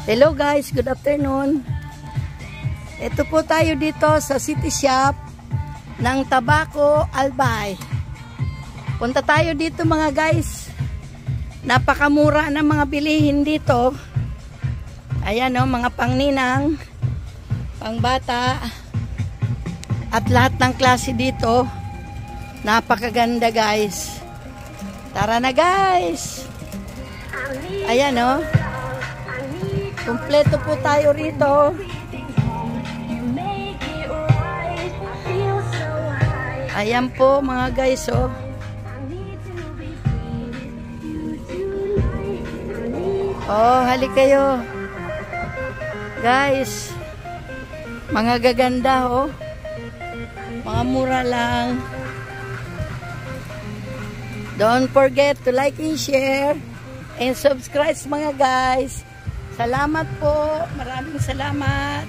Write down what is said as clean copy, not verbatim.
Hello guys, good afternoon. Ito po tayo dito sa City Shop ng Tabaco Albay. Punta tayo dito mga guys. Napakamura ng mga bilihin dito. Ayan o, mga pangninang, pangbata, at lahat ng klase dito. Napakaganda guys. Tara na guys. Ayan o. Kumpleto po tayo rito. Ayan po mga guys oh. Oh, halik kayo. Guys, mga gaganda oh. Mga mura lang. Don't forget to like and share and subscribe mga guys. Salamat po. Maraming salamat.